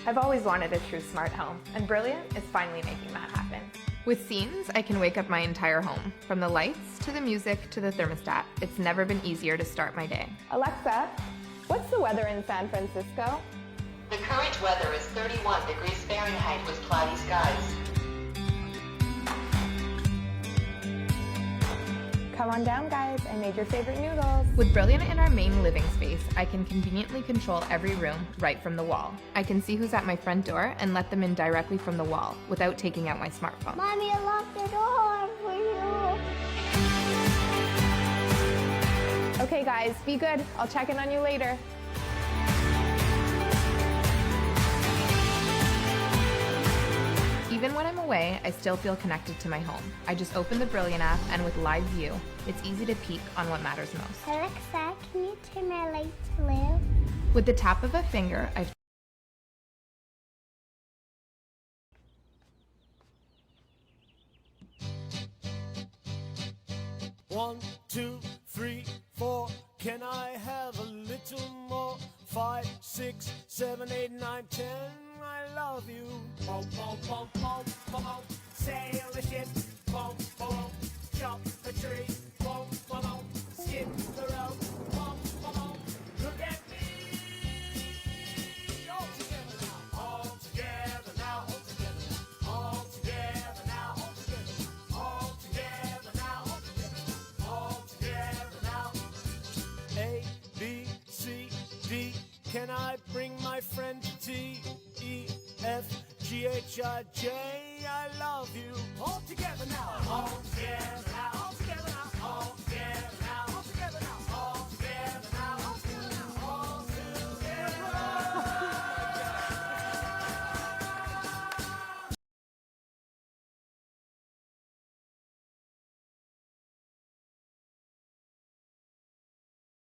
I've always wanted a true smart home, and Brilliant is finally making that happen. With Scenes, I can wake up my entire home. From the lights, to the music, to the thermostat. It's never been easier to start my day. Alexa, what's the weather in San Francisco? The current weather is 31 degrees Fahrenheit with cloudy skies. Come on down, guys. I made your favorite noodles. With Brilliant in our main living space, I can conveniently control every room right from the wall. I can see who's at my front door and let them in directly from the wall without taking out my smartphone. Mommy, I locked the door for you. Okay, guys, be good. I'll check in on you later. Even when I'm away, I still feel connected to my home. I just open the Brilliant app, and with live view, it's easy to peek on what matters most. Alexa, can you turn my lights blue? With the tap of a finger, I've 1, 2, 3, 4. Can I have a little more? 5, 6, 7, 8, 9, 10. I love you. Boom, boom, boom, boom, boom, boom. Sail the ship. Boom, boom. Chop the tree. Boom, boom, boom. Skip the rope. Boom, boom, boom. Look at me. All together now. All together now. All together now. All together. All together now. All together now. A, B, C, D. Can I bring my friend to T, E, F, G, H, I, J? I love you. All together now. All together now.